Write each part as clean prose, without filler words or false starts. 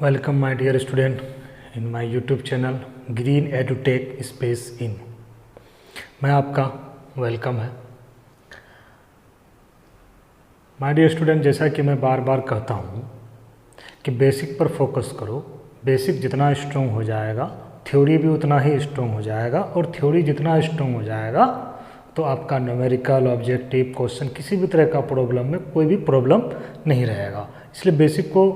Welcome my dear student in my YouTube channel green edutech space in. मैं आपका welcome है my dear student. जैसा कि मैं बार बार कहता हूँ कि बेसिक पर फोकस करो। बेसिक जितना स्ट्रॉन्ग हो जाएगा थ्योरी भी उतना ही स्ट्रॉन्ग हो जाएगा, और थ्योरी जितना स्ट्रॉन्ग हो जाएगा तो आपका न्यूमेरिकल ऑब्जेक्टिव क्वेश्चन किसी भी तरह का प्रॉब्लम में कोई भी प्रॉब्लम नहीं रहेगा। इसलिए बेसिक को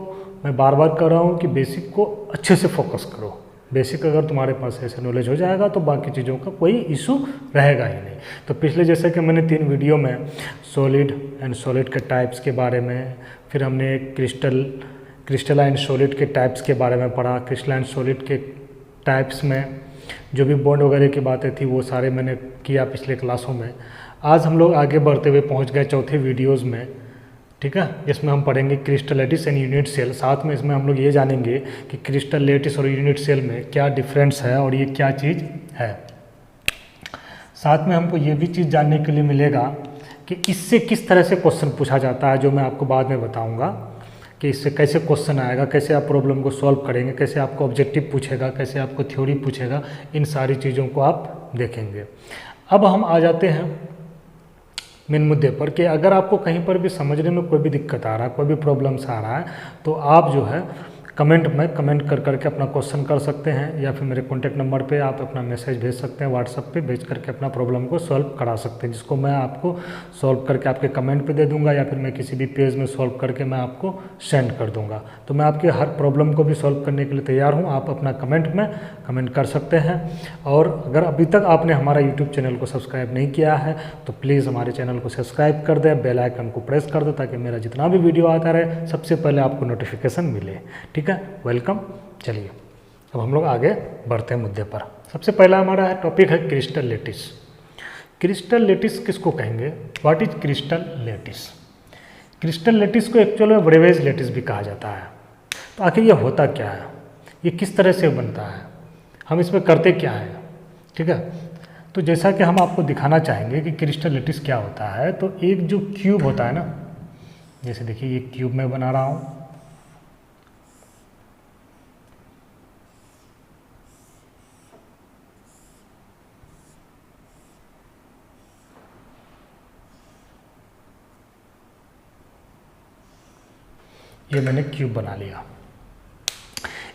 मैं बार बार कह रहा हूँ कि बेसिक को अच्छे से फोकस करो। बेसिक अगर तुम्हारे पास ऐसे नॉलेज हो जाएगा तो बाकी चीज़ों का कोई इशू रहेगा ही नहीं। तो पिछले जैसे कि मैंने 3 वीडियो में सॉलिड एंड सॉलिड के टाइप्स के बारे में, फिर हमने क्रिस्टलाइन सॉलिड के टाइप्स के बारे में पढ़ा। क्रिस्टलाइन सॉलिड के टाइप्स में जो भी बॉन्ड वगैरह की बातें थी वो सारे मैंने किया पिछले क्लासों में। आज हम लोग आगे बढ़ते हुए पहुँच गए चौथे वीडियोज़ में, ठीक है, जिसमें हम पढ़ेंगे crystal lattice and unit cell. साथ में इसमें हम लोग ये जानेंगे कि क्रिस्टल लैटिस और यूनिट सेल में क्या डिफरेंस है और ये क्या चीज़ है। साथ में हमको ये भी चीज़ जानने के लिए मिलेगा कि इससे किस तरह से क्वेश्चन पूछा जाता है, जो मैं आपको बाद में बताऊंगा कि इससे कैसे क्वेश्चन आएगा, कैसे आप प्रॉब्लम को सॉल्व करेंगे, कैसे आपको ऑब्जेक्टिव पूछेगा, कैसे आपको थ्योरी पूछेगा। इन सारी चीज़ों को आप देखेंगे। अब हम आ जाते हैं मेन मुद्दे पर कि अगर आपको कहीं पर भी समझने में कोई भी दिक्कत आ रहा है, कोई भी प्रॉब्लम्स आ रहा है, तो आप जो है कमेंट में कमेंट कर करके अपना क्वेश्चन कर सकते हैं, या फिर मेरे कॉन्टैक्ट नंबर पे आप अपना मैसेज भेज सकते हैं, व्हाट्सएप पे भेज करके अपना प्रॉब्लम को सॉल्व करा सकते हैं, जिसको मैं आपको सॉल्व करके आपके कमेंट पे दे दूंगा, या फिर मैं किसी भी पेज में सॉल्व करके मैं आपको सेंड कर दूंगा। तो मैं आपके हर प्रॉब्लम को भी सॉल्व करने के लिए तैयार हूँ। आप अपना कमेंट में कमेंट कर सकते हैं। और अगर अभी तक आपने हमारा यूट्यूब चैनल को सब्सक्राइब नहीं किया है तो प्लीज़ हमारे चैनल को सब्सक्राइब कर दें, बेल आइकन को प्रेस कर दें, ताकि मेरा जितना भी वीडियो आता रहे सबसे पहले आपको नोटिफिकेशन मिले। ठीक है, वेलकम। चलिए अब हम लोग आगे बढ़ते हैं मुद्दे पर। सबसे पहला हमारा टॉपिक है क्रिस्टल लैटिस। क्रिस्टल लैटिस किसको कहेंगे? What is crystal lattice? Crystal lattice को एक्चुअल में ब्रेवेज लैटिस भी कहा जाता है। तो आखिर ये होता क्या है, ये किस तरह से बनता है, हम इसमें करते क्या है? ठीक है, तो जैसा कि हम आपको दिखाना चाहेंगे कि क्रिस्टल लैटिस क्या होता है, तो एक जो क्यूब होता है ना, जैसे देखिए ये क्यूब मैं बना रहा हूँ, ये मैंने क्यूब बना लिया।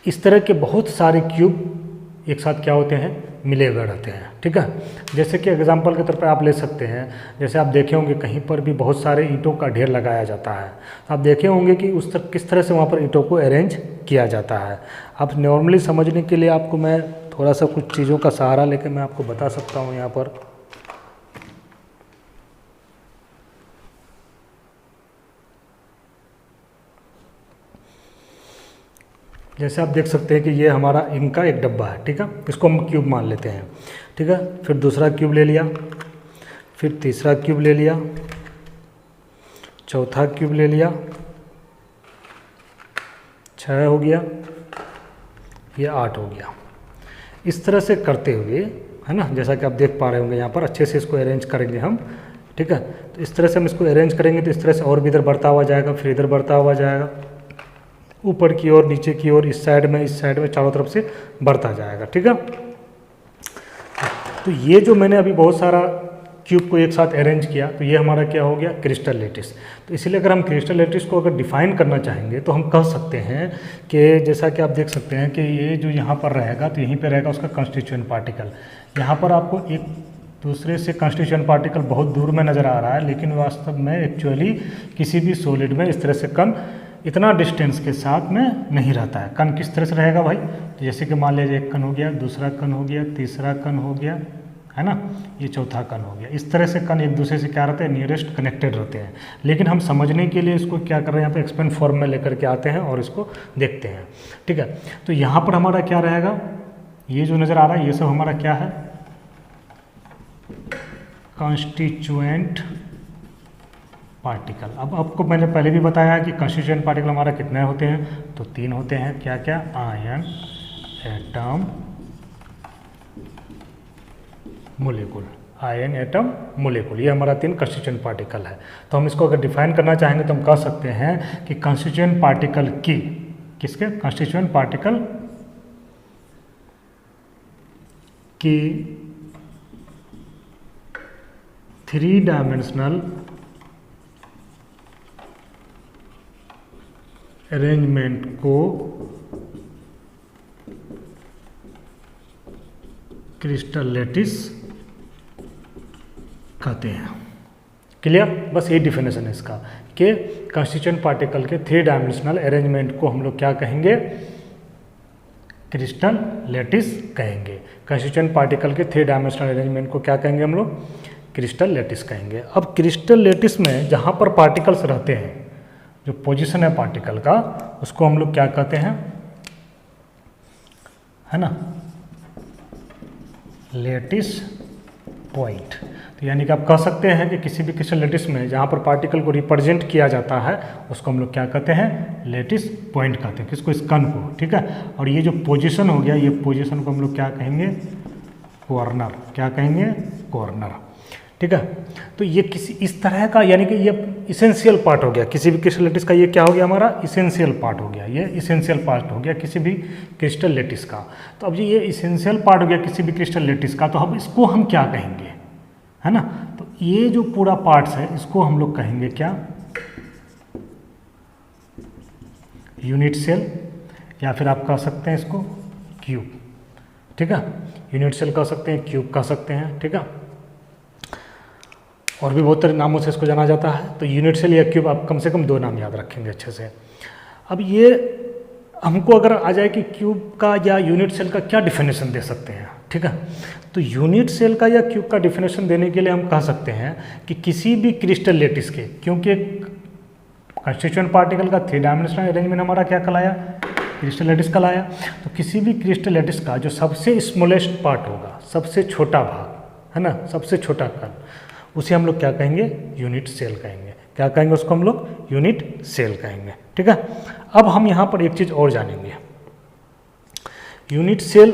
इस तरह के बहुत सारे क्यूब एक साथ क्या होते हैं, मिले हुए रहते हैं। ठीक है, जैसे कि एग्जांपल के तौर पर आप ले सकते हैं, जैसे आप देखे होंगे कहीं पर भी बहुत सारे ईंटों का ढेर लगाया जाता है, आप देखे होंगे कि उस तरह किस तरह से वहाँ पर ईंटों को अरेंज किया जाता है। अब नॉर्मली समझने के लिए आपको मैं थोड़ा सा कुछ चीज़ों का सहारा लेकर मैं आपको बता सकता हूँ। यहाँ पर जैसे आप देख सकते हैं कि ये हमारा इनका एक डब्बा है, ठीक है, इसको हम क्यूब मान लेते हैं। ठीक है, फिर दूसरा क्यूब ले लिया, फिर तीसरा क्यूब ले लिया, चौथा क्यूब ले लिया, 6 हो गया, ये 8 हो गया। इस तरह से करते हुए, है ना, जैसा कि आप देख पा रहे होंगे यहाँ पर अच्छे से इसको अरेंज करेंगे हम। ठीक है, तो इस तरह से हम इसको अरेंज करेंगे तो इस तरह से और भी इधर बढ़ता हुआ जाएगा, फिर इधर बढ़ता हुआ जाएगा, ऊपर की ओर, नीचे की ओर, इस साइड में, चारों तरफ से बढ़ता जाएगा। ठीक है, तो ये जो मैंने अभी बहुत सारा क्यूब को एक साथ अरेंज किया, तो ये हमारा क्या हो गया, क्रिस्टल लैटिस। तो इसीलिए अगर हम क्रिस्टल लैटिस को अगर डिफाइन करना चाहेंगे तो हम कह सकते हैं कि जैसा कि आप देख सकते हैं कि ये जो यहाँ पर रहेगा तो यहीं पे रहेगा उसका कंस्टिट्यूएंट पार्टिकल। यहाँ पर आपको एक दूसरे से कंस्टिट्यूएंट पार्टिकल बहुत दूर में नज़र आ रहा है, लेकिन वास्तव में एक्चुअली किसी भी सॉलिड में इस तरह से कण इतना डिस्टेंस के साथ में नहीं रहता है। कण किस तरह से रहेगा भाई, तो जैसे कि मान लीजिए एक कण हो गया, दूसरा कण हो गया, तीसरा कण हो गया, है ना, ये चौथा कण हो गया। इस तरह से कण एक दूसरे से क्या रहते हैं, नियरेस्ट कनेक्टेड रहते हैं। लेकिन हम समझने के लिए इसको क्या कर रहे हैं, यहाँ पे एक्सपेंड फॉर्म में लेकर के आते हैं और इसको देखते हैं। ठीक है, तो यहाँ पर हमारा क्या रहेगा, ये जो नज़र आ रहा है ये सब हमारा क्या है, कॉन्स्टिट्यूएंट पार्टिकल। अब आपको मैंने पहले भी बताया कि कंस्टिट्यूएंट पार्टिकल हमारा कितने होते हैं, तो 3 होते हैं। क्या क्या? Ion, atom, molecule. Ion, atom, molecule, ये हमारा 3 कंस्टिट्यूएंट पार्टिकल है। तो हम इसको अगर डिफाइन करना चाहेंगे तो हम कह सकते हैं कि कंस्टिट्यूएंट पार्टिकल की किसके कंस्टिट्यूएंट पार्टिकल की 3 डायमेंशनल अरेंजमेंट को क्रिस्टल लैटिस कहते हैं। क्लियर? बस ये डिफिनेशन है इसका कि कंस्टिट्यूएंट पार्टिकल के 3 डायमेंशनल अरेंजमेंट को हम लोग क्या कहेंगे? क्रिस्टल लैटिस कहेंगे। कंस्टिट्यूएंट पार्टिकल के 3 डायमेंशनल अरेंजमेंट को क्या कहेंगे हम लोग? क्रिस्टल लैटिस कहेंगे। अब क्रिस्टल लैटिस में जहाँ पर पार्टिकल्स रहते हैं, जो पोजीशन है पार्टिकल का, उसको हम लोग क्या कहते हैं? है ना, लैटिस पॉइंट। तो यानी कि आप कह सकते हैं कि किसी भी क्रिस्टल लैटिस में जहाँ पर पार्टिकल को रिप्रेजेंट किया जाता है उसको हम लोग क्या कहते हैं? लैटिस पॉइंट कहते हैं। किसको? इस कण को। ठीक है। और ये जो पोजीशन हो गया, ये पोजीशन को हम लोग क्या कहेंगे? कॉर्नर। क्या कहेंगे? कॉर्नर। ठीक है। तो ये किसी इस तरह का, यानी कि ये इसेंशियल पार्ट हो गया किसी भी क्रिस्टल लैटिस का। ये क्या हो गया हमारा? इसेंशियल पार्ट हो गया। ये इसेंशियल पार्ट हो गया किसी भी क्रिस्टल लैटिस का। तो अब ये इसेंशियल पार्ट हो गया किसी भी क्रिस्टल लैटिस का, तो अब इसको हम क्या कहेंगे? है ना। तो ये जो पूरा पार्ट्स है इसको हम लोग कहेंगे क्या? यूनिट सेल, या फिर आप कह सकते हैं इसको क्यूब। ठीक है। यूनिट सेल कह सकते हैं, क्यूब कह सकते हैं। ठीक है। और भी बहुत तरह नामों से इसको जाना जाता है। तो यूनिट सेल या क्यूब, आप कम से कम 2 नाम याद रखेंगे अच्छे से। अब ये हमको अगर आ जाए कि क्यूब का या यूनिट सेल का क्या डिफिनेशन दे सकते हैं। ठीक है। तो यूनिट सेल का या क्यूब का डिफिनेशन देने के लिए हम कह सकते हैं कि किसी भी क्रिस्टल लैटिस के, क्योंकि कंस्टिट्यूएंट पार्टिकल का 3 डायमेंशनल अरेंजमेंट हमारा क्या कहलाया? क्रिस्टल लैटिस कहलाया। तो किसी भी क्रिस्टल लैटिस का जो सबसे स्मॉलेस्ट पार्ट होगा, सबसे छोटा भाग, है ना, सबसे छोटा कण, उसे हम लोग क्या कहेंगे? यूनिट सेल कहेंगे। क्या कहेंगे उसको हम लोग? यूनिट सेल कहेंगे। ठीक है। अब हम यहाँ पर एक चीज़ और जानेंगे, यूनिट सेल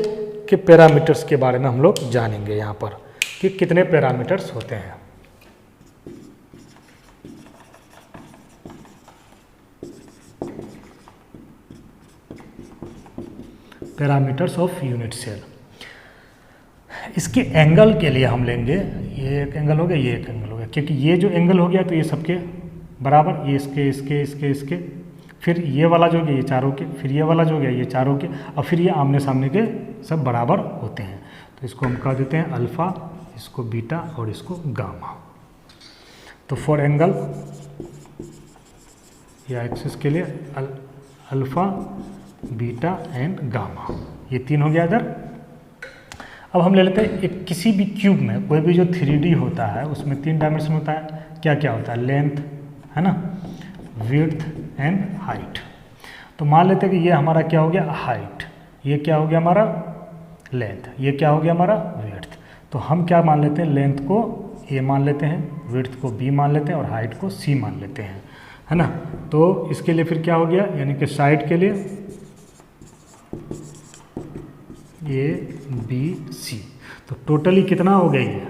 के पैरामीटर्स के बारे में हम लोग जानेंगे यहाँ पर कि कितने पैरामीटर्स होते हैं। Parameters of unit cell. इसके एंगल के लिए हम लेंगे, ये एक एंगल हो गया, ये एक एंगल हो गया, क्योंकि ये जो एंगल हो गया तो ये सबके बराबर, ये इसके इसके इसके इसके, फिर ये वाला जो गया ये चारों के, फिर ये वाला जो गया ये चारों के, और फिर ये आमने सामने के सब बराबर होते हैं। तो इसको हम कह देते हैं अल्फ़ा, इसको बीटा और इसको गामा। तो फॉर एंगल या एक्सिस के लिए अल्फ़ा, बीटा एंड गामा, ये 3 हो गया इधर। अब हम ले लेते हैं एक किसी भी क्यूब में कोई भी जो 3D होता है उसमें 3 डायमेंशन होता है। क्या क्या होता है? लेंथ, है ना, विड्थ एंड हाइट। तो मान लेते हैं कि ये हमारा क्या हो गया? हाइट। ये क्या हो गया हमारा? लेंथ। ये क्या हो गया हमारा? विड्थ। तो हम क्या मान लेते हैं? लेंथ को A मान लेते हैं, विड्थ को B मान लेते हैं और हाइट को C मान लेते हैं, है ना। तो इसके लिए फिर क्या हो गया? यानी कि साइड के लिए A B C, तो टोटली कितना हो गया ये?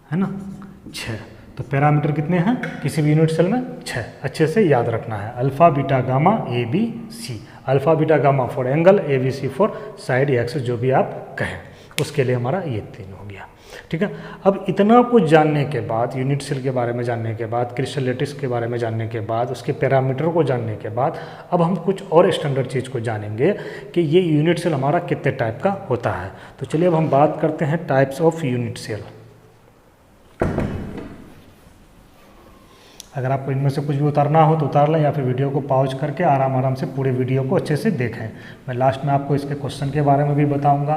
है ना, 6। तो पैरामीटर कितने हैं किसी भी यूनिट सेल में? 6। अच्छे से याद रखना है। Alpha beta gamma A B C. Alpha beta gamma for angle, A B C for side या एक्सिस, जो भी आप कहें, उसके लिए हमारा ये 3 हो गया। ठीक है। अब इतना कुछ जानने के बाद, यूनिट सेल के बारे में जानने के बाद, क्रिस्टल लैटिस के बारे में जानने के बाद, उसके पैरामीटर को जानने के बाद, अब हम कुछ और स्टैंडर्ड चीज़ को जानेंगे कि ये यूनिट सेल हमारा कितने टाइप का होता है। तो चलिए अब हम बात करते हैं टाइप्स ऑफ यूनिट सेल। अगर आपको इनमें से कुछ भी उतारना हो तो उतार लें, या फिर वीडियो को पॉज करके आराम से पूरे वीडियो को अच्छे से देखें। मैं लास्ट में आपको इसके क्वेश्चन के बारे में भी बताऊंगा,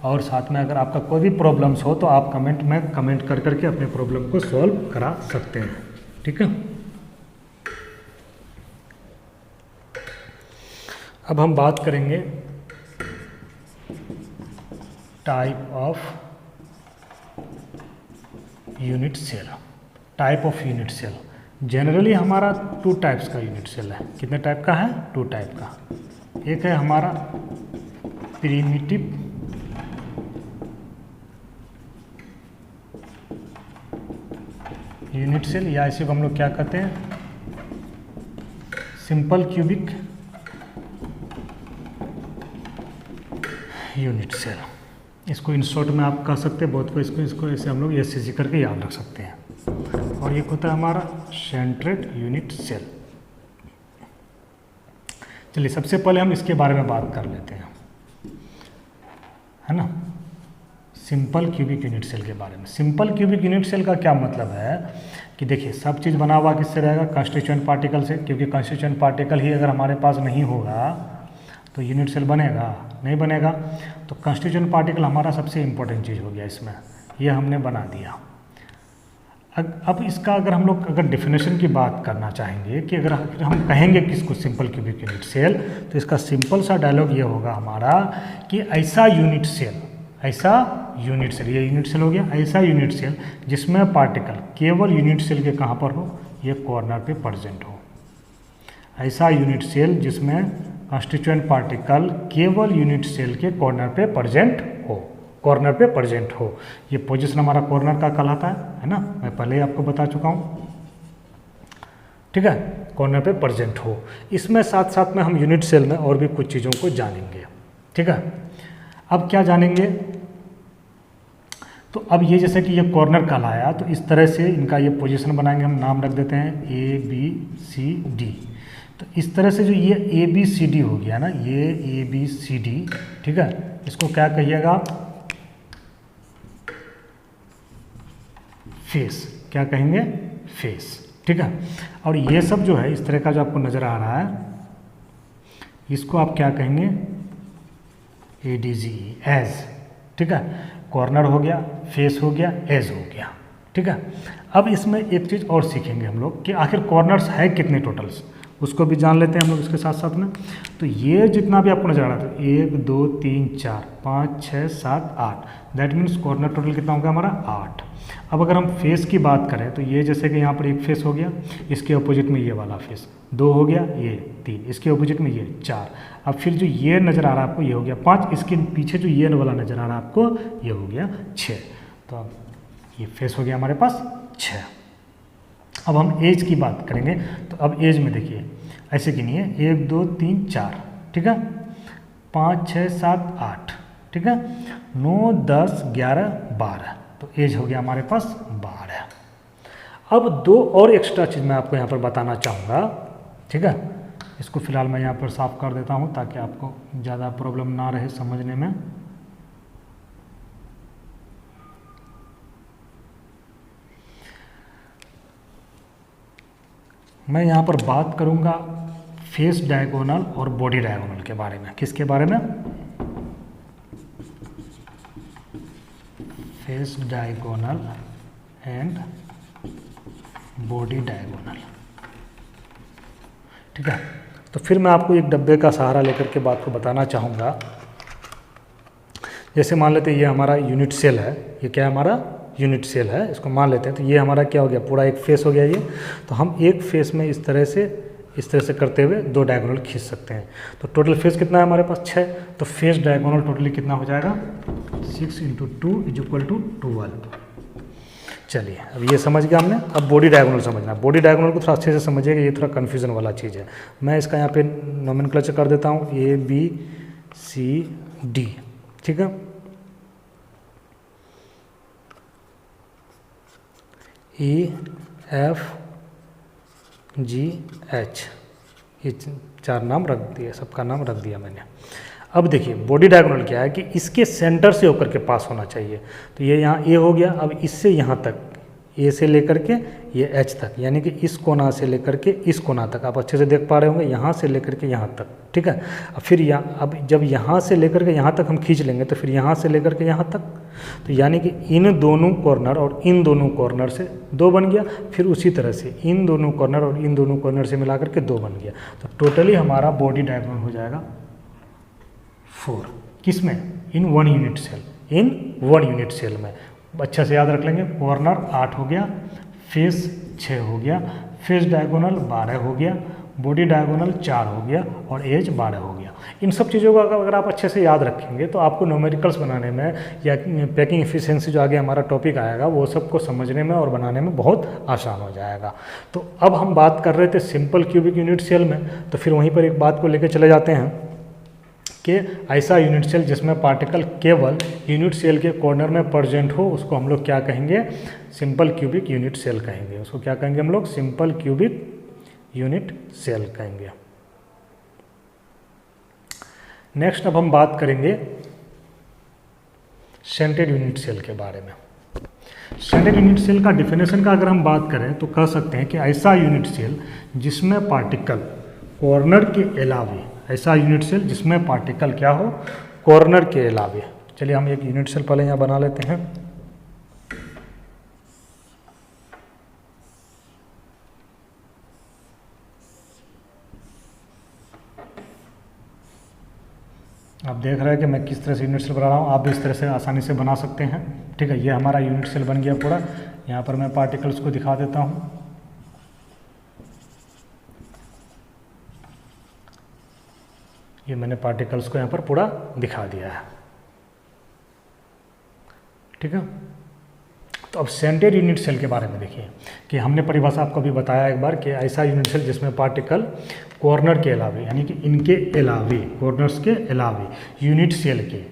और साथ में अगर आपका कोई भी प्रॉब्लम्स हो तो आप कमेंट में कमेंट कर करके अपने प्रॉब्लम को सॉल्व करा सकते हैं। ठीक है। अब हम बात करेंगे type of unit cell. Type of unit cell generally हमारा 2 टाइप्स का यूनिट सेल है। कितने टाइप का है? 2 टाइप का। एक है हमारा प्रिमिटिव यूनिट सेल, या इसी को हम लोग क्या कहते हैं? सिंपल क्यूबिक यूनिट सेल, इसको इन शॉर्ट में आप कह सकते हैं बहुत को, इसको ऐसे हम लोग SCG करके याद रख सकते हैं। और ये होता है हमारा सेंट्रेड यूनिट सेल। चलिए सबसे पहले हम इसके बारे में बात कर लेते हैं, है ना, सिंपल क्यूबिक यूनिट सेल के बारे में। सिंपल क्यूबिक यूनिट सेल का क्या मतलब है कि देखिए सब चीज़ बना हुआ किससे रहेगा, कंस्टिट्यूएंट पार्टिकल से, क्योंकि कंस्टिट्यूएंट पार्टिकल ही अगर हमारे पास नहीं होगा तो यूनिट सेल बनेगा नहीं बनेगा। तो कंस्टिट्यूएंट पार्टिकल हमारा सबसे इम्पोर्टेंट चीज़ हो गया इसमें, ये हमने बना दिया। अब इसका अगर हम लोग अगर डेफिनेशन की बात करना चाहेंगे कि अगर हम कहेंगे किसको सिंपल क्यूबिक यूनिट सेल, तो इसका सिंपल सा डायलॉग ये होगा हमारा कि ऐसा यूनिट सेल, ये यूनिट सेल हो गया, ऐसा यूनिट सेल जिसमें पार्टिकल केवल यूनिट सेल के कहाँ पर हो, ये कॉर्नर पे प्रेजेंट हो। ऐसा यूनिट सेल जिसमें कंस्टिट्यूएंट पार्टिकल केवल यूनिट सेल के कॉर्नर पे प्रेजेंट हो। ये पोजीशन हमारा कॉर्नर का कहलाता है ना, मैं पहले ही आपको बता चुका हूँ, ठीक है, कॉर्नर पे प्रेजेंट हो। इसमें साथ साथ में हम यूनिट सेल में और भी कुछ चीज़ों को जानेंगे, ठीक है। अब क्या जानेंगे, तो अब ये जैसे कि ये कॉर्नर कहलाया, तो इस तरह से इनका ये पोजीशन बनाएंगे, हम नाम रख देते हैं ABCD। तो इस तरह से जो ये ABCD हो गया ना, ये ABCD, ठीक है, इसको क्या कहिएगा आप, फेस, क्या कहेंगे, फेस, ठीक है। और ये सब जो है इस तरह का जो आपको नज़र आ रहा है, इसको आप क्या कहेंगे, ADGE, एज, ठीक है, कॉर्नर हो गया, फेस हो गया, एज हो गया, ठीक है। अब इसमें एक चीज़ और सीखेंगे हम लोग कि आखिर कॉर्नर्स है कितने टोटल्स, उसको भी जान लेते हैं हम लोग इसके साथ साथ में। तो ये जितना भी आपको नजर आ रहा था 1 2 3 4 5 6 7 8, दैट मीन्स कॉर्नर टोटल कितना होगा हमारा 8। अब अगर हम फेस की बात करें तो ये जैसे कि यहाँ पर एक फेस हो गया, इसके अपोजिट में ये वाला फेस 2 हो गया, ये 3, इसके अपोजिट में ये 4। अब फिर जो ये नज़र आ रहा है आपको ये हो गया 5, इसके पीछे जो ये वाला नज़र आ रहा है आपको ये हो गया 6। तो अब ये फेस हो गया हमारे पास 6। अब हम एज की बात करेंगे, तो अब एज में देखिए ऐसे गिनिए 1 2 3 4, ठीक है, 5 6 7 8, ठीक है, 9 10 11 12, तो एज हो गया हमारे पास 12। अब 2 और एक्स्ट्रा चीज़ मैं आपको यहाँ पर बताना चाहूँगा, ठीक है। इसको फिलहाल मैं यहाँ पर साफ कर देता हूँ ताकि आपको ज़्यादा प्रॉब्लम ना रहे समझने में। मैं यहाँ पर बात करूँगा फेस डायगोनल और बॉडी डायगोनल के बारे में। किसके बारे में, face diagonal and body diagonal, ठीक है। तो फिर मैं आपको एक डब्बे का सहारा लेकर के बात को बताना चाहूँगा। जैसे मान लेते हैं ये हमारा यूनिट सेल है, ये क्या हमारा यूनिट सेल है, इसको मान लेते हैं। तो ये हमारा क्या हो गया, पूरा एक फेस हो गया ये। तो हम एक फेस में इस तरह से करते हुए 2 डायगोनल खींच सकते हैं। तो टोटल फेस कितना है हमारे पास 6, तो फेस डायगोनल टोटली कितना हो जाएगा 6 × 2 = 12। चलिए अब ये समझ गया हमने। अब बॉडी डायगोनल समझना, बॉडी डायगोनल को थोड़ा अच्छे से समझिएगा, ये थोड़ा कन्फ्यूजन वाला चीज़ है। मैं इसका यहाँ पे नोमेनक्लेचर कर देता हूँ ABCD, ठीक है। EFGH, ये 4 नाम रख दिए, सबका नाम रख दिया मैंने। अब देखिए बॉडी डायगोनल क्या है कि इसके सेंटर से होकर के पास होना चाहिए। तो ये यहाँ A हो गया, अब इससे यहाँ तक A से लेकर के ये H तक, यानी कि इस कोना से लेकर के इस कोना तक, आप अच्छे से देख पा रहे होंगे, यहाँ से लेकर के यहाँ तक, ठीक है। अब फिर अब जब यहाँ से लेकर के यहाँ तक हम खींच लेंगे तो फिर यहाँ से लेकर के यहाँ तक, तो यानी कि इन दोनों कॉर्नर और इन दोनों कॉर्नर से 2 बन गया। फिर उसी तरह से इन दोनों कॉर्नर और इन दोनों कॉर्नर से मिला करके 2 बन गया। तो टोटली हमारा बॉडी डायगोनल हो जाएगा 4। किसमें, इन 1 यूनिट सेल, इन 1 यूनिट सेल में। अच्छे से याद रख लेंगे, कॉर्नर 8 हो गया, फेस 6 हो गया, फेस डायगोनल 12 हो गया, बॉडी डायगोनल 4 हो गया और एज 12 हो गया। इन सब चीज़ों को अगर आप अच्छे से याद रखेंगे तो आपको न्यूमेरिकल्स बनाने में या पैकिंग एफिशिएंसी जो आगे हमारा टॉपिक आएगा वो सबको समझने में और बनाने में बहुत आसान हो जाएगा। तो अब हम बात कर रहे थे सिंपल क्यूबिक यूनिट सेल में, तो फिर वहीं पर एक बात को लेकर चले जाते हैं कि ऐसा यूनिट सेल जिसमें पार्टिकल केवल यूनिट सेल के कॉर्नर में प्रेजेंट हो उसको हम लोग क्या कहेंगे, सिंपल क्यूबिक यूनिट सेल कहेंगे। उसको क्या कहेंगे हम लोग, सिंपल क्यूबिक यूनिट सेल कहेंगे। नेक्स्ट अब हम बात करेंगे सेंटेड यूनिट सेल के बारे में। सेंटेड यूनिट सेल का डिफिनेशन का अगर हम बात करें तो कह सकते हैं कि ऐसा यूनिट सेल जिसमें पार्टिकल कॉर्नर के अलावे, ऐसा यूनिट सेल जिसमें पार्टिकल क्या हो, कॉर्नर के अलावे। चलिए हम एक यूनिट सेल पहले यहाँ बना लेते हैं। आप देख रहे हैं कि मैं किस तरह से यूनिट सेल बना रहा हूँ, आप भी इस तरह से आसानी से बना सकते हैं। ठीक है, ये हमारा यूनिट सेल बन गया पूरा। यहाँ पर मैं पार्टिकल्स को दिखा देता हूँ। ये मैंने पार्टिकल्स को यहाँ पर पूरा दिखा दिया है। ठीक है, तो अब सेंटेड यूनिट सेल के बारे में देखिए कि हमने परिभाषा आपको भी बताया एक बार कि ऐसा यूनिट सेल जिसमें पार्टिकल कॉर्नर के अलावे, यानी कि इनके अलावे, कॉर्नर्स के अलावे यूनिट सेल के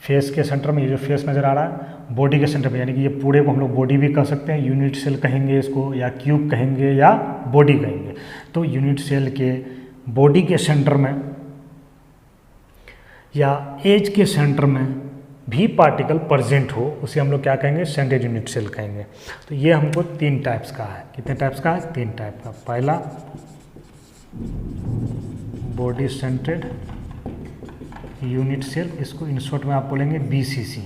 फेस के सेंटर में, ये जो फेस नज़र आ रहा है, बॉडी के सेंटर में, यानी कि ये पूरे को हम लोग बॉडी भी कह सकते हैं, यूनिट सेल कहेंगे इसको, या क्यूब कहेंगे, या बॉडी कहेंगे। तो यूनिट सेल के बॉडी के सेंटर में या एज के सेंटर में भी पार्टिकल प्रेजेंट हो, उसे हम लोग क्या कहेंगे, सेंटेड यूनिट सेल कहेंगे। तो ये हमको 3 टाइप्स का है। कितने टाइप्स का है, 3 टाइप का। पहला बॉडी सेंटेड यूनिट सेल, इसको इन शॉर्ट में आप बोलेंगे BCC।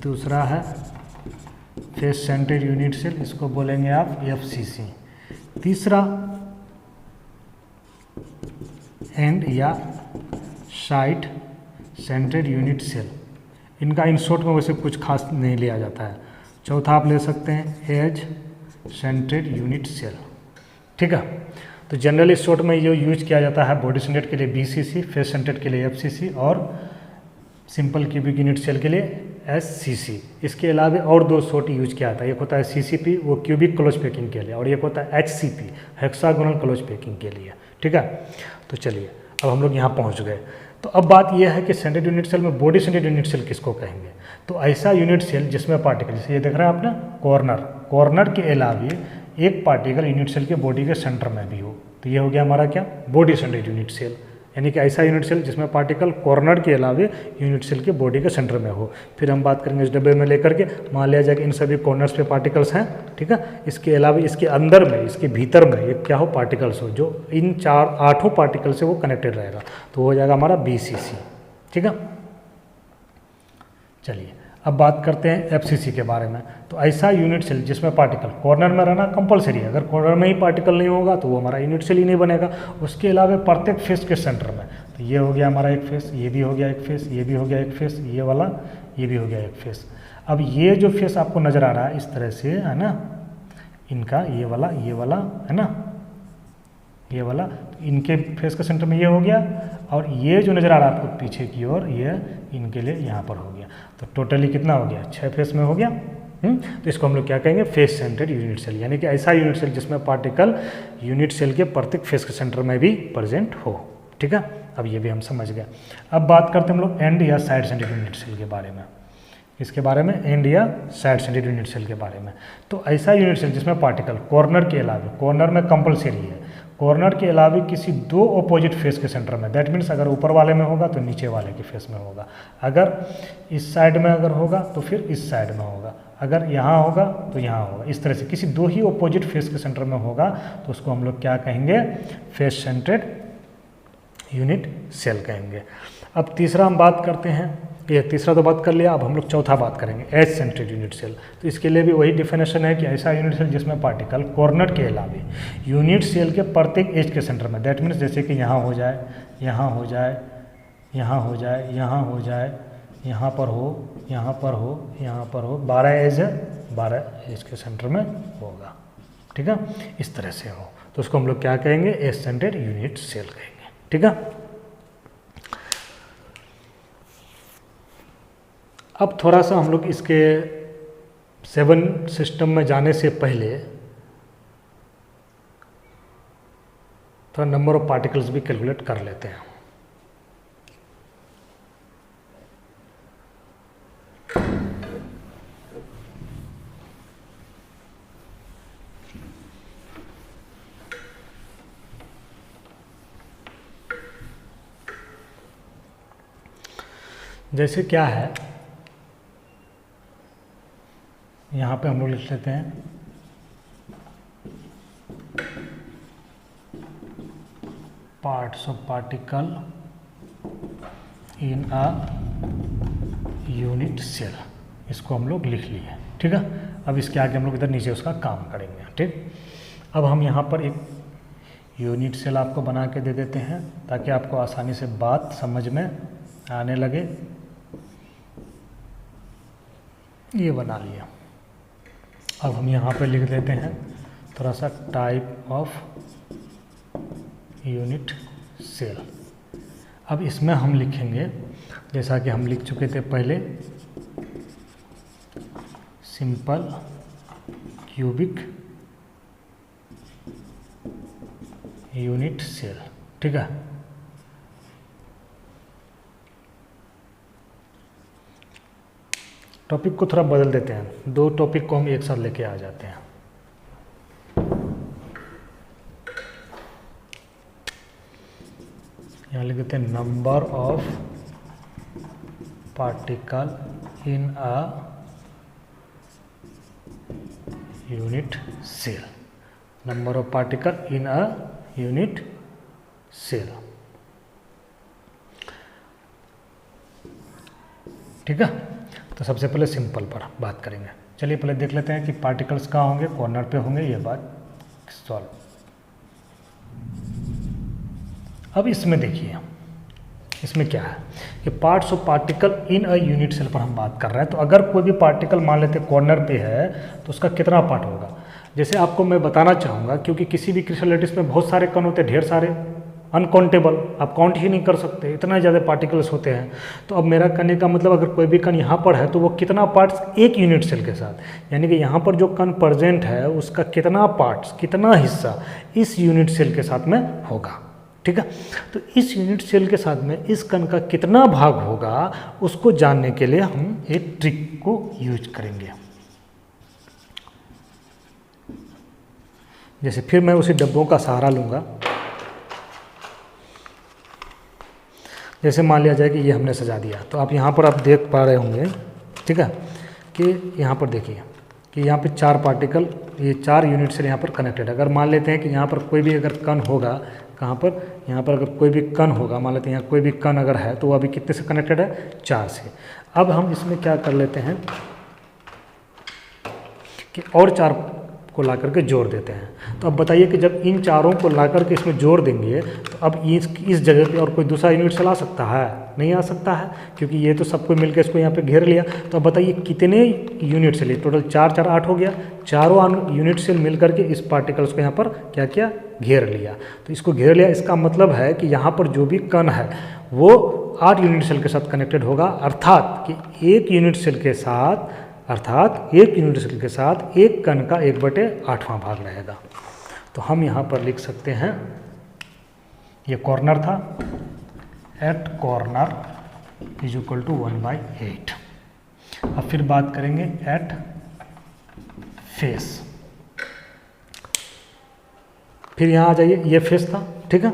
दूसरा है फेस सेंटेड यूनिट सेल, इसको बोलेंगे आप FCC। तीसरा एंड या साइड सेंटेड यूनिट सेल, इनका इन शॉर्ट में वैसे कुछ खास नहीं लिया जाता है। चौथा आप ले सकते हैं एज सेंटेड यूनिट सेल। ठीक है, तो जनरली शॉर्ट में ये यूज किया जाता है बॉडी सेंटेड के लिए BCC, फेस सेंटेड के लिए FCC और सिंपल क्यूबिक यूनिट सेल के लिए SCC। इसके अलावा और 2 शॉर्ट यूज किया जाता है। एक होता है CCP, वो क्यूबिक क्लोज पैकिंग के लिए, और एक होता है HCP, हेक्सागोनल क्लोज पैकिंग के लिए। ठीक है, तो चलिए अब हम लोग यहाँ पहुँच गए। तो अब बात यह है कि सेंटेड यूनिट सेल में बॉडी सेंटेड यूनिट सेल किसको कहेंगे। तो ऐसा यूनिट सेल जिसमें पार्टिकल, जैसे ये देख रहे हैं आपने, कॉर्नर के अलावे एक पार्टिकल यूनिट सेल के बॉडी के सेंटर में भी हो, तो ये हो गया हमारा क्या, बॉडी सेंटेड यूनिट सेल। यानी कि ऐसा यूनिट सेल जिसमें पार्टिकल कॉर्नर के अलावे यूनिट सेल के बॉडी के सेंटर में हो। फिर हम बात करेंगे इस डब्बे में लेकर के, मान लिया जाए कि इन सभी कॉर्नर्स पे पार्टिकल्स हैं। ठीक है, इसके अलावा इसके अंदर में, इसके भीतर में एक क्या हो, पार्टिकल्स हो, जो इन 8 पार्टिकल से वो कनेक्टेड रहेगा, तो हो जाएगा हमारा BCC। ठीक है, चलिए अब बात करते हैं FCC के बारे में। तो ऐसा यूनिट सेल जिसमें पार्टिकल कॉर्नर में रहना कंपलसरी है, अगर कॉर्नर में ही पार्टिकल नहीं होगा तो वो हमारा यूनिट सेल ही नहीं बनेगा। उसके अलावा प्रत्येक फेस के सेंटर में, तो ये हो गया हमारा एक फेस, ये भी हो गया एक फेस, ये भी हो गया एक फेस, ये वाला, ये भी हो गया एक फेस। अब ये जो फेस आपको नज़र आ रहा है इस तरह से, है ना, इनका ये वाला है ना, ये वाला, इनके फेस के सेंटर में ये हो गया, और ये जो नज़र आ रहा है आपको पीछे की ओर, ये इनके लिए यहाँ पर हो गया। तो टोटली कितना हो गया, 6 फेस में हो गया। तो इसको हम लोग क्या कहेंगे, फेस सेंटेड यूनिट सेल, यानी कि ऐसा यूनिट सेल जिसमें पार्टिकल यूनिट सेल के प्रत्येक फेस के सेंटर में भी प्रेजेंट हो। ठीक है, अब ये भी हम समझ गए। अब बात करते हैं हम लोग एंड या साइड सेंटेड यूनिट सेल के बारे में। इसके बारे में, एंड या साइड सेंटेड यूनिट सेल के बारे में। तो ऐसा यूनिट सेल जिसमें पार्टिकल कॉर्नर के अलावे, कॉर्नर में कंपलसरी है, कॉर्नर के अलावे किसी 2 ऑपोजिट फेस के सेंटर में, दैट मीन्स अगर ऊपर वाले में होगा तो नीचे वाले के फेस में होगा, अगर इस साइड में अगर होगा तो फिर इस साइड में होगा, अगर यहाँ होगा तो यहाँ होगा, इस तरह से किसी 2 ही ऑपोजिट फेस के सेंटर में होगा तो उसको हम लोग क्या कहेंगे, फेस सेंटेड यूनिट सेल कहेंगे। अब तीसरा हम बात करते हैं, ये तीसरा तो बात कर लिया, अब हम लोग चौथा बात करेंगे, एज सेंटेड यूनिट सेल। तो इसके लिए भी वही डिफिनेशन है कि ऐसा यूनिट सेल जिसमें पार्टिकल कॉर्नर के अलावे यूनिट सेल के प्रत्येक एज के सेंटर में, दैट मीन्स जैसे कि यहाँ हो जाए, यहाँ हो जाए, यहाँ हो जाए, यहाँ हो जाए, यहाँ पर हो, यहाँ पर हो, यहाँ पर हो, 12 एज है, 12 एज के सेंटर में होगा। ठीक है, इस तरह से हो, तो उसको हम लोग क्या कहेंगे, एज सेंटेड यूनिट सेल कहेंगे। ठीक है, अब थोड़ा सा हम लोग इसके 7 सिस्टम में जाने से पहले थोड़ा नंबर ऑफ पार्टिकल्स भी कैलकुलेट कर लेते हैं। जैसे क्या है, यहाँ पे हम लोग लिख लेते हैं parts of particle in a unit cell, इसको हम लोग लिख लिए, ठीक है। अब इसके आगे हम लोग इधर नीचे उसका काम करेंगे, ठीक। अब हम यहाँ पर एक यूनिट सेल आपको बना के दे देते हैं ताकि आपको आसानी से बात समझ में आने लगे। ये बना लिया। अब हम यहाँ पे लिख देते हैं थोड़ा सा टाइप ऑफ यूनिट सेल। अब इसमें हम लिखेंगे जैसा कि हम लिख चुके थे पहले, सिंपल क्यूबिक यूनिट सेल, ठीक है। टॉपिक को थोड़ा बदल देते हैं, दो टॉपिक को हम एक साथ लेके आ जाते हैं। यहाँ लिख देते हैं number of particle in a unit cell, number of particle in a unit cell, ठीक है। तो सबसे पहले सिंपल पर बात करेंगे। चलिए पहले देख लेते हैं कि पार्टिकल्स कहाँ होंगे, कॉर्नर पे होंगे, ये बात सॉल्व। अब इसमें देखिए, इसमें क्या है कि parts of particle in a unit cell पर हम बात कर रहे हैं। तो अगर कोई भी पार्टिकल मान लेते कॉर्नर पे है तो उसका कितना पार्ट होगा। जैसे आपको मैं बताना चाहूँगा, क्योंकि किसी भी क्रिस्टल लैटिस में बहुत सारे कण होते हैं, ढेर सारे, अनकाउंटेबल, आप काउंट ही नहीं कर सकते, इतना ज़्यादा पार्टिकल्स होते हैं। तो अब मेरा कहने का मतलब, अगर कोई भी कण यहाँ पर है तो वो कितना पार्ट्स एक यूनिट सेल के साथ, यानी कि यहाँ पर जो कण प्रेजेंट है उसका कितना पार्ट्स, कितना हिस्सा इस यूनिट सेल के साथ में होगा, ठीक है। तो इस यूनिट सेल के साथ में इस कण का कितना भाग होगा उसको जानने के लिए हम एक ट्रिक को यूज करेंगे। जैसे फिर मैं उसी डब्बों का सहारा लूँगा। जैसे मान लिया जाए कि ये हमने सजा दिया, तो आप यहाँ पर आप देख पा रहे होंगे, ठीक है, कि यहाँ पर देखिए कि यहाँ पे 4 पार्टिकल, ये 4 यूनिट सेल यहाँ पर कनेक्टेड है। अगर मान लेते हैं कि यहाँ पर कोई भी अगर कण होगा, कहाँ पर, यहाँ पर अगर कोई भी कण होगा, मान लेते हैं यहाँ कोई भी कण अगर है तो वो अभी कितने से कनेक्टेड है, 4 से। अब हम इसमें क्या कर लेते हैं कि और 4 को ला करके जोड़ देते हैं। तो अब बताइए कि जब इन चारों को ला करके इसमें जोड़ देंगे तो अब इस जगह पे और कोई दूसरा यूनिट सेल आ सकता है, नहीं आ सकता है, क्योंकि ये तो सबको मिलकर इसको यहाँ पे घेर लिया। तो अब बताइए कितने यूनिट सेल, टोटल 4 4 8 हो गया, चारों यूनिट सेल मिल करके इस पार्टिकल्स को यहाँ पर क्या किया, घेर लिया। तो इसको घेर लिया, इसका मतलब है कि यहाँ पर जो भी कण है वो 8 यूनिट सेल के साथ कनेक्टेड होगा, अर्थात कि एक यूनिट सेल के साथ एक कण का 1/8वां भाग रहेगा। तो हम यहाँ पर लिख सकते हैं, ये कॉर्नर था, eight corner is equal to 1/8। अब फिर बात करेंगे एट फेस। फिर यहाँ आ जाइए, ये फेस था, ठीक है।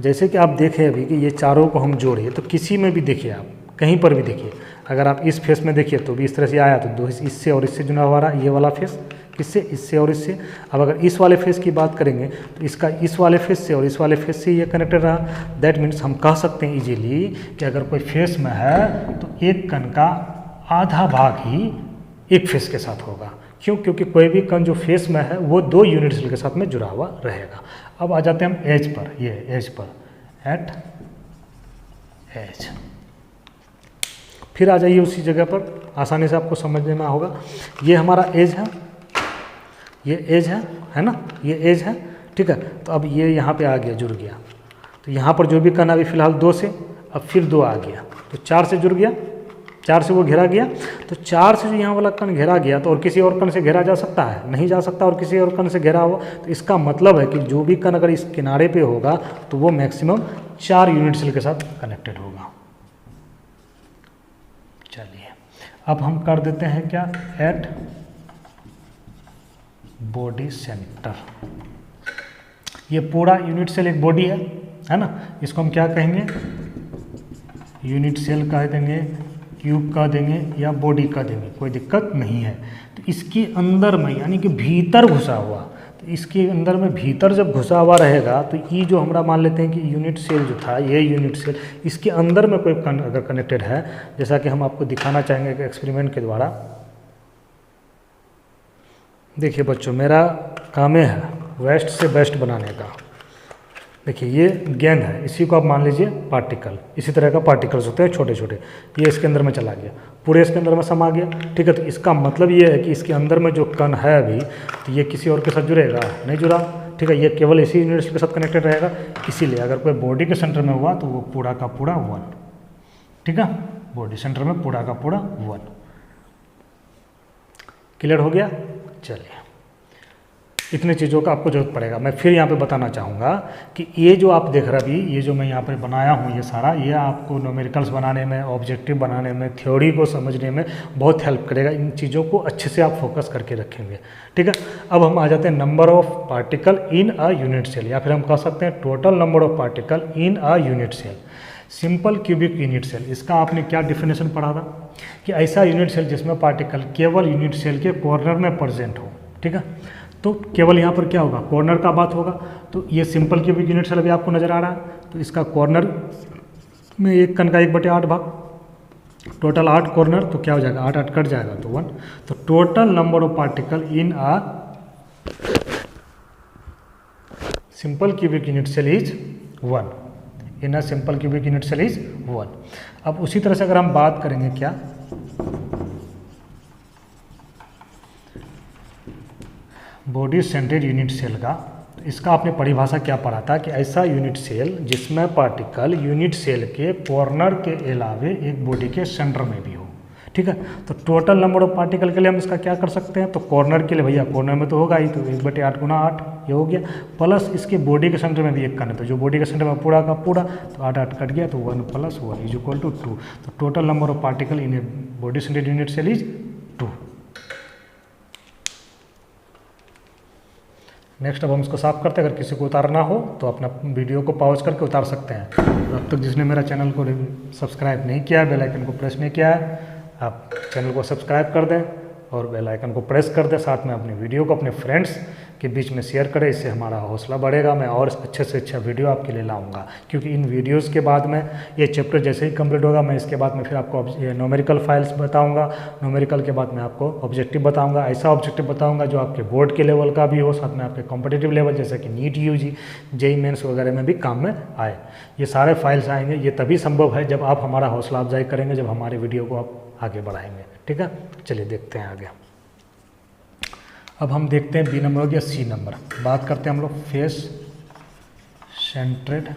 जैसे कि आप देखें अभी कि ये चारों को हम जोड़िए, तो किसी में भी देखिए, आप कहीं पर भी देखिए, अगर आप इस फेस में देखिए तो भी इस तरह से आया, तो दो इससे और इससे जुड़ा हुआ रहा, ये वाला फेस किससे, इससे और इससे। अब अगर इस वाले फेस की बात करेंगे तो इसका इस वाले फेस से और इस वाले फेस से ये कनेक्टेड रहा। दैट मीन्स हम कह सकते हैं इजीली कि अगर कोई फेस में है तो एक कण का आधा भाग ही एक फेस के साथ होगा। क्यों? क्योंकि कोई भी कण जो फेस में है वो 2 यूनिट सेल के साथ में जुड़ा हुआ रहेगा। अब आ जाते हैं हम एज पर, ये एज पर, एट एज। फिर आ जाइए उसी जगह पर, आसानी से आपको समझने में होगा। ये हमारा एज है, ये एज है ना, ये एज है, ठीक है। तो अब ये यहाँ पे आ गया, जुड़ गया। तो यहाँ पर जो भी कण अभी फिलहाल 2 से, अब फिर 2 आ गया, तो 4 से जुड़ गया, 4 से वो घेरा गया। तो 4 से जो यहाँ वाला कण घेरा गया तो और किसी और कण से घेरा जा सकता है, नहीं जा सकता, और किसी और कण से घेरा हुआ। तो इसका मतलब है कि जो भी कण अगर इस किनारे पे होगा तो वो मैक्सिमम 4 यूनिट सेल के साथ कनेक्टेड होगा। चलिए अब हम कर देते हैं क्या, एट बॉडी सेंटर। ये पूरा यूनिट सेल एक बॉडी है ना, इसको हम क्या कहेंगे, यूनिट सेल कह देंगे, क्यूब कह देंगे या बॉडी कह देंगे, कोई दिक्कत नहीं है। तो इसके अंदर में यानी कि भीतर घुसा हुआ, तो इसके अंदर में भीतर जब घुसा हुआ रहेगा तो ये जो हमारा मान लेते हैं कि यूनिट सेल जो था, ये यूनिट सेल, इसके अंदर में कोई अगर कनेक्टेड है, जैसा कि हम आपको दिखाना चाहेंगे कि एक्सपेरिमेंट के द्वारा। देखिए बच्चों, मेरा काम है वेस्ट से बेस्ट बनाने का। देखिए ये गेंद है, इसी को आप मान लीजिए पार्टिकल, इसी तरह का पार्टिकल्स होते हैं छोटे छोटे, ये इसके अंदर में चला गया, पूरे इसके अंदर में समा गया, ठीक है। तो इसका मतलब ये है कि इसके अंदर में जो कण है अभी, तो ये किसी और के साथ जुड़ेगा नहीं, जुड़ा, ठीक है। ये केवल इसी यूनिट सेल के साथ कनेक्टेड रहेगा, इसीलिए अगर कोई बॉडी के सेंटर में हुआ तो वो पूरा का पूरा 1, ठीक है। बॉडी सेंटर में पूरा का पूरा 1। क्लियर हो गया? चलिए, इतनी चीज़ों का आपको जरूरत पड़ेगा। मैं फिर यहाँ पे बताना चाहूँगा कि ये जो आप देख रहे अभी, ये जो मैं यहाँ पे बनाया हूँ ये सारा, ये आपको न्यूमेरिकल्स बनाने में, ऑब्जेक्टिव बनाने में, थ्योरी को समझने में बहुत हेल्प करेगा। इन चीज़ों को अच्छे से आप फोकस करके रखेंगे, ठीक है। अब हम आ जाते हैं number of particle in a unit cell, या फिर हम कह सकते हैं total number of particle in a unit cell. Simple cubic unit cell, इसका आपने क्या डिफिनेशन पढ़ा था कि ऐसा यूनिट सेल जिसमें पार्टिकल केवल यूनिट सेल के कॉर्नर में प्रेजेंट हो, ठीक है। तो केवल यहाँ पर क्या होगा, कॉर्नर का बात होगा। तो ये सिंपल क्यूबिक यूनिट सेल अभी आपको नज़र आ रहा है, तो इसका कॉर्नर में एक कण का 1/8 भाग, टोटल 8 कॉर्नर, तो क्या हो जाएगा, 8 8 कट जाएगा तो 1। तो total number of particle in a simple cubic unit cell is 1, in a simple cubic unit cell is 1। अब उसी तरह से अगर हम बात करेंगे क्या, बॉडी सेंट्रेड यूनिट सेल का, तो इसका आपने परिभाषा क्या पढ़ा था कि ऐसा यूनिट सेल जिसमें पार्टिकल यूनिट सेल के कॉर्नर के अलावे एक बॉडी के सेंटर में भी हो, ठीक है। तो टोटल नंबर ऑफ पार्टिकल के लिए हम इसका क्या कर सकते हैं, तो कॉर्नर के लिए भैया कॉर्नर में तो होगा ही, तो 1/8 गुना 8 ये हो गया, प्लस इसके बॉडी के सेंटर में भी एक कण है, तो जो बॉडी के सेंटर में पूरा का पूरा, तो 8 8 कट गया, तो 1 + 1 = 2। तो total number of particle in a body centred unit cell is 2। Next अब हम इसको साफ करते हैं। अगर किसी को उतारना हो तो अपना वीडियो को पॉज करके उतार सकते हैं। तो अब तक जिसने मेरा चैनल को सब्सक्राइब नहीं किया है, बेल आइकन को प्रेस नहीं किया है, आप चैनल को सब्सक्राइब कर दें और बेल आइकन को प्रेस कर दें। साथ में अपनी वीडियो को अपने फ्रेंड्स के बीच में शेयर करें, इससे हमारा हौसला बढ़ेगा। मैं और अच्छे से अच्छा वीडियो आपके लिए लाऊंगा, क्योंकि इन वीडियोस के बाद में ये चैप्टर जैसे ही कंप्लीट होगा, मैं इसके बाद में फिर आपको न्यूमेरिकल फाइल्स बताऊंगा, न्यूमेरिकल के बाद में आपको ऑब्जेक्टिव बताऊंगा, ऐसा ऑब्जेक्टिव बताऊंगा जो आपके बोर्ड के लेवल का भी हो, साथ में आपके कॉम्पिटिटिव लेवल जैसे कि नीट, यूजी, जेईई मेंस वगैरह में भी काम में आए। ये सारे फाइल्स आएंगे, ये तभी संभव है जब आप हमारा हौसला अफजाई करेंगे, जब हमारे वीडियो को आप आगे बढ़ाएंगे, ठीक है। चलिए देखते हैं आगे। अब हम देखते हैं बी नंबर हो गया, सी नंबर। बात करते हैं हम लोग फेस सेंट्रेड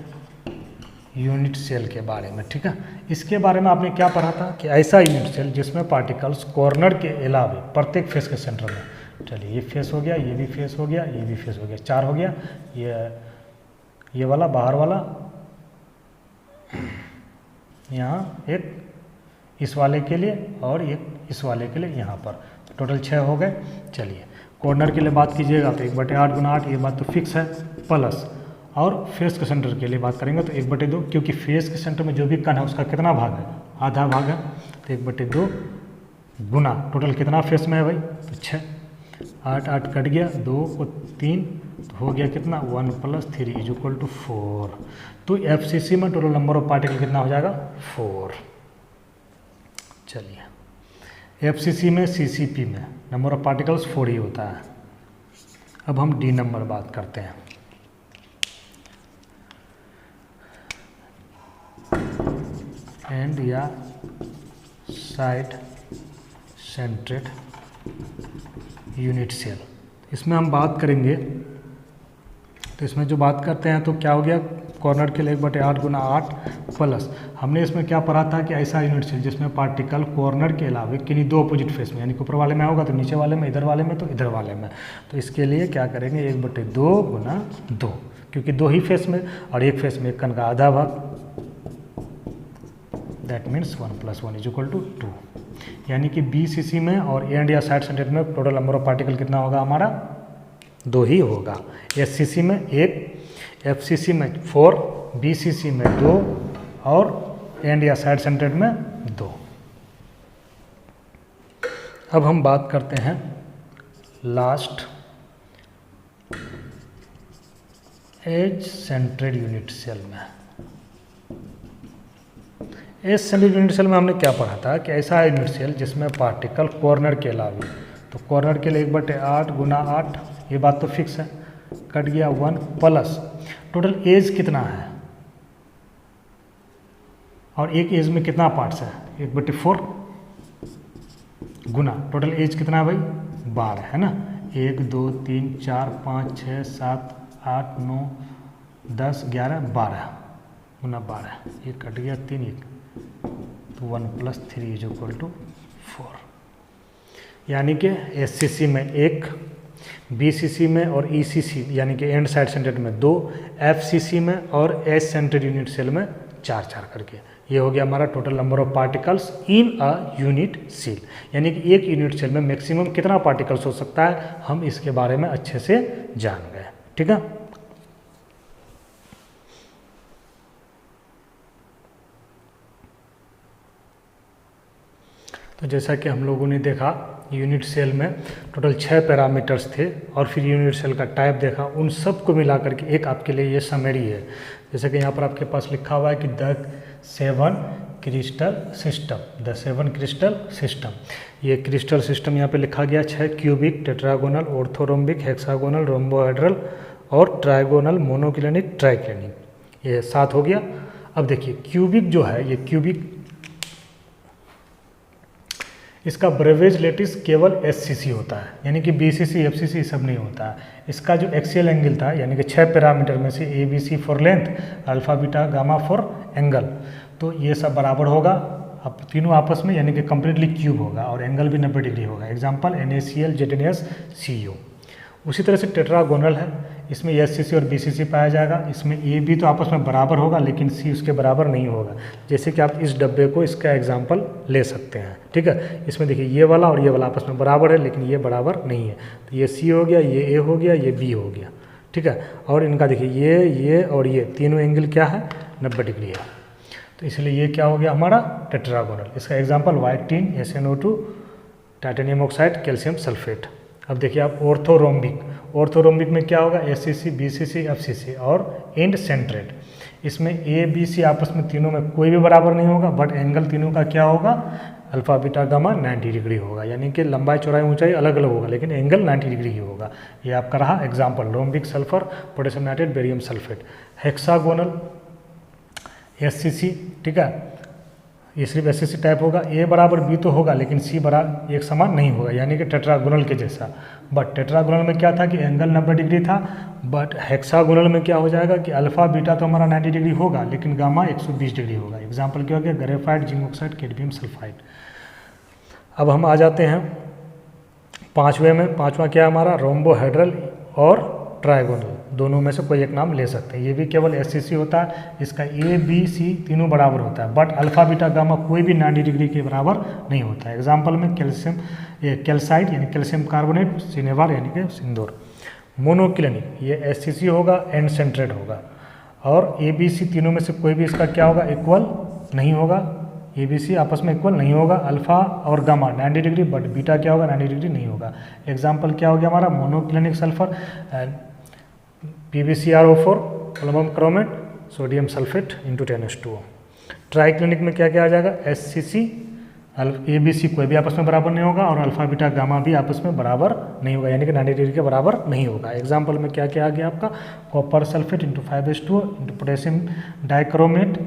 यूनिट सेल के बारे में, ठीक है। इसके बारे में आपने क्या पढ़ा था कि ऐसा यूनिट सेल जिसमें पार्टिकल्स कॉर्नर के अलावे प्रत्येक फेस के सेंटर में, चलिए ये फेस हो गया, ये भी फेस हो गया, ये भी फेस हो गया, 4 हो गया, ये वाला बाहर वाला, यहाँ एक इस वाले के लिए और एक इस वाले के लिए यहाँ पर, टोटल 6 हो गए। चलिए कॉर्नर के लिए बात कीजिएगा तो 1/8 गुना 8, ये बात तो फिक्स है, प्लस और फेस के सेंटर के लिए बात करेंगे तो 1/2, क्योंकि फेस के सेंटर में जो भी कण है उसका कितना भाग है, आधा भाग है, तो 1/2 गुना टोटल कितना फेस में है भाई, तो 6, 8 8 कट गया, 2 और 3 तो हो गया कितना, 1 + 3 = 4। तो एफसीसी में टोटल नंबर ऑफ पार्टिकल कितना हो जाएगा, 4। चलिए एफसीसी में, सीसीपी में नंबर ऑफ पार्टिकल्स 4 ही होता है। अब हम डी नंबर बात करते हैं। एंड या साइड सेंट्रेड यूनिट सेल, इसमें हम बात करेंगे। तो इसमें जो बात करते हैं तो क्या हो गया, कॉर्नर के लिए 1/8 गुना 8 प्लस हमने इसमें क्या पढ़ा था कि ऐसा यूनिट सेल जिसमें पार्टिकल कॉर्नर के अलावे किन्हीं 2 अपोजिट फेस में, यानी कि ऊपर वाले में होगा तो नीचे वाले में, इधर वाले में तो इधर वाले में, तो इसके लिए क्या करेंगे 1/2 गुना 2, क्योंकि 2 ही फेस में और एक फेस में एक कण का आधा भाग, दैट मीन्स 1 + 1 = 2। यानी कि बीसीसी में और एंड या साइड सेंट्रेड में टोटल नंबर ऑफ पार्टिकल कितना होगा हमारा, 2 ही होगा। एससीसी में 1, एफसीसी में 4, बीसीसी में 2 और एंड या साइड सेंटर्ड में 2। अब हम बात करते हैं लास्ट एज सेंट्रेड यूनिट सेल में। एज सेंट्रेड यूनिट सेल में हमने क्या पढ़ा था कि ऐसा यूनिट सेल जिसमें पार्टिकल कॉर्नर के अलावा, तो कॉर्नर के लिए 1/8 गुना 8, ये बात तो फिक्स है, कट गया 1 प्लस टोटल एज कितना है और एक एज में कितना पार्ट्स है 1/4 गुना टोटल एज कितना है भाई 12 है ना। 1 2 3 4 5 6 7 8 9 10 11 12 गुना 12, ये कट गया 3, तो 1 + 3 = 4। यानी कि SCC में 1, BCC में और ECC यानी कि एंड साइड सेंटर्ड में 2, FCC में और एज सेंट्रेड यूनिट सेल में 4 करके। ये हो गया हमारा total number of particles in a unit cell. यानी कि एक यूनिट सेल में मैक्सिमम कितना पार्टिकल्स हो सकता है, हम इसके बारे में अच्छे से जान गए। ठीक है, तो जैसा कि हम लोगों ने देखा यूनिट सेल में टोटल 6 पैरामीटर्स थे और फिर यूनिट सेल का टाइप देखा, उन सब को मिला करके एक आपके लिए ये समरी है। जैसे कि यहाँ पर आपके पास लिखा हुआ है कि the 7 crystal system, the 7 crystal system. ये क्रिस्टल सिस्टम यहाँ पे लिखा गया 6 cubic, tetragonal, orthorhombic, hexagonal, rhombohedral और ट्राइगोनल, मोनोक्लिनिक, ट्राइक्लिनिक, ये 7 हो गया। अब देखिए क्यूबिक जो है, ये क्यूबिक इसका ब्रेवेज लेटिस केवल SCC होता है, यानी कि BCC FCC सब नहीं होता है। इसका जो एक्सियल एंगल था यानी कि 6 पैरामीटर में से ABC for length, alpha beta gamma for angle, तो ये सब बराबर होगा अब तीनों आपस में, यानी कि कम्प्लीटली क्यूब होगा और एंगल भी 90 डिग्री होगा। Example NaCl, ZnS, CO। उसी तरह से टेट्रागोनल है, इसमें SCC और BCC पाया जाएगा। इसमें AB तो आपस में बराबर होगा लेकिन C उसके बराबर नहीं होगा। जैसे कि आप इस डब्बे को इसका एग्जाम्पल ले सकते हैं। ठीक है, इसमें देखिए ये वाला और ये वाला आपस में बराबर है लेकिन ये बराबर नहीं है, तो ये C हो गया, ये A हो गया, ये B हो गया। ठीक है, और इनका देखिए ये और ये तीनों एंगल क्या है 90 डिग्री है, तो इसलिए ये क्या हो गया हमारा टेट्रागोनल। इसका example white tin, SnO2, titanium oxide, calcium sulphate. अब देखिए आप ऑर्थोरोम्बिक, ऑर्थोरोम्बिक में क्या होगा SCC, BCC, FCC और एंड सेंट्रेड। इसमें ABC आपस में तीनों में कोई भी बराबर नहीं होगा, बट एंगल तीनों का क्या होगा अल्फा बीटा गामा 90 डिग्री होगा, यानी कि लंबाई चौड़ाई ऊंचाई अलग अलग होगा लेकिन एंगल 90 डिग्री ही होगा। ये आपका रहा example. Rhombic sulphur, potassium nitrate, barium sulphate. Hexagonal SCC, ठीक है, ये सिर्फ SCC टाइप होगा। A बराबर B तो होगा लेकिन C बराबर एक समान नहीं होगा, यानी कि टेट्रागोनल के जैसा। बट टेट्रागोनल में क्या था कि एंगल 90 डिग्री था, बट हेक्सागोनल में क्या हो जाएगा कि अल्फा बीटा तो हमारा 90 डिग्री होगा लेकिन गामा 120 डिग्री होगा। एग्जाम्पल क्या हो गया graphite, zinc oxide, cadmium sulphide. अब हम आ जाते हैं पाँचवें में। पाँचवा क्या है हमारा रोम्बोहेड्रल और ट्राइगोनल, दोनों में से कोई एक नाम ले सकते हैं। ये भी केवल SCC होता है, इसका ABC तीनों बराबर होता है, बट अल्फा बीटा गामा कोई भी 90 डिग्री के बराबर नहीं होता है। एग्जाम्पल में कैल्शियम कैल्साइड यानी कैल्शियम कार्बोनेट, सिनेवार यानी कि सिंदूर। मोनोक्लिनिक ये SCC होगा, एंड सेंट्रेड होगा, और ABC तीनों में से कोई भी इसका क्या होगा इक्वल नहीं होगा। ABC आपस में इक्वल नहीं होगा, अल्फा और गामा 90 डिग्री, बट बीटा क्या होगा 90 डिग्री नहीं होगा। एग्जाम्पल क्या हो गया हमारा monoclinic sulphur, PbCrO4, aluminium chromate, sodium sulphate into 10H2O। Triclinic में क्या क्या आ जाएगा SCC, ABC कोई भी आपस में बराबर नहीं होगा और अल्फा बीटा गामा भी आपस में बराबर नहीं होगा, यानी कि 90 डिग्री के बराबर नहीं होगा। एग्जाम्पल में क्या क्या आ गया आपका copper sulphate into 5H2O into potassium dichromate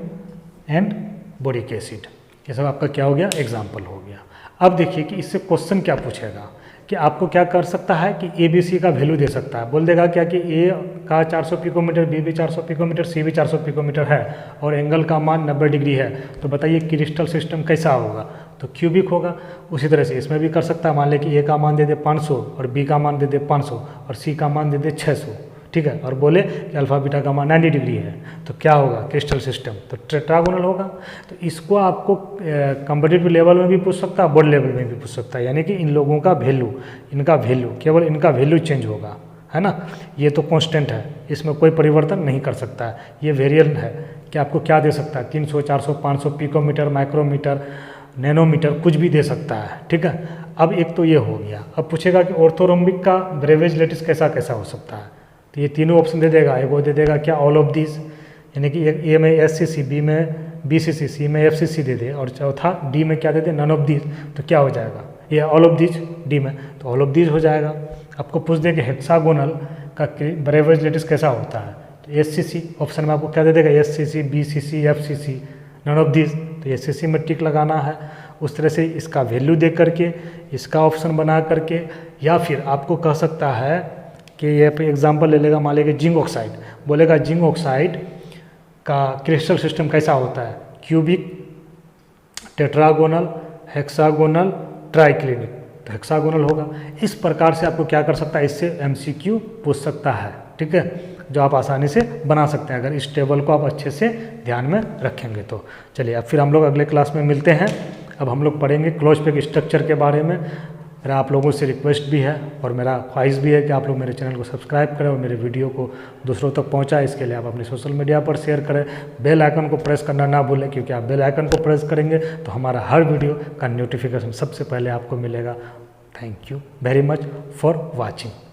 and boric acid. ये सब आपका क्या हो गया एग्जाम्पल हो गया। अब देखिए कि इससे क्वेश्चन क्या पूछेगा कि आपको क्या कर सकता है कि ABC का वैल्यू दे सकता है। बोल देगा क्या कि A का 400 पिकोमीटर, B भी 400 पिकोमीटर, C भी 400 पिकोमीटर है और एंगल का मान 90 डिग्री है, तो बताइए क्रिस्टल सिस्टम कैसा होगा, तो क्यूबिक होगा। उसी तरह से इसमें भी कर सकता है, मान ले कि A का मान दे दे 500 और B का मान दे दे 500 और C का मान दे दे 600, ठीक है, और बोले कि अल्फा बीटा का मान 90 डिग्री है, तो क्या होगा क्रिस्टल सिस्टम, तो टेट्रागोनल होगा। तो इसको आपको कॉम्पिटिटिव लेवल में भी पूछ सकता है, बोर्ड लेवल में भी पूछ सकता है, यानी कि इन लोगों का वैल्यू, इनका वैल्यू, केवल इनका वैल्यू चेंज होगा, है ना। ये तो कांस्टेंट है, इसमें कोई परिवर्तन नहीं कर सकता है। ये वेरिएबल है कि आपको क्या दे सकता है, 300, 400, 500 पिकोमीटर, माइक्रोमीटर, नैनोमीटर, कुछ भी दे सकता है, ठीक है। अब एक तो ये हो गया। अब पूछेगा कि ऑर्थोरोम्बिक का ब्रेवेज लेटिस कैसा कैसा हो सकता है, तो ये तीनों ऑप्शन दे देगा। एक वो दे देगा क्या, ऑल ऑफ दिस, यानी कि एक ए में एससीसी, बी में बीसीसी, सी में एफसीसी दे दे, और चौथा डी में क्या दे दे, नन ऑफ दिस। तो क्या हो जाएगा, ये ऑल ऑफ दिस डी में, तो ऑल ऑफ दिस हो जाएगा। आपको पूछ दे कि हेक्सागोनल का ब्रेवेज लेटिस कैसा होता है, तो एससीसी ऑप्शन में आपको क्या दे देगा, SCC, BCC, FCC, none of this, तो एससीसी में टिक लगाना है। उस तरह से इसका वैल्यू दे करके इसका ऑप्शन बना करके, या फिर आपको कह सकता है कि ये पे एग्जांपल ले लेगा, मान लेगा जिंक ऑक्साइड, बोलेगा जिंक ऑक्साइड का क्रिस्टल सिस्टम कैसा होता है, क्यूबिक, टेट्रागोनल, हेक्सागोनल, ट्राइक्लिनिक, तो हेक्सागोनल होगा। इस प्रकार से आपको क्या कर सकता है, इससे एमसीक्यू पूछ सकता है, ठीक है, जो आप आसानी से बना सकते हैं अगर इस टेबल को आप अच्छे से ध्यान में रखेंगे तो। चलिए अब फिर हम लोग अगले क्लास में मिलते हैं। अब हम लोग पढ़ेंगे क्लोज पैक स्ट्रक्चर के बारे में। मेरा आप लोगों से रिक्वेस्ट भी है और मेरा ख्वाहिश भी है कि आप लोग मेरे चैनल को सब्सक्राइब करें और मेरे वीडियो को दूसरों तक पहुंचाएं। इसके लिए आप अपने सोशल मीडिया पर शेयर करें, बेल आइकन को प्रेस करना ना भूलें, क्योंकि आप बेल आइकन को प्रेस करेंगे तो हमारा हर वीडियो का नोटिफिकेशन सबसे पहले आपको मिलेगा। Thank you very much for watching.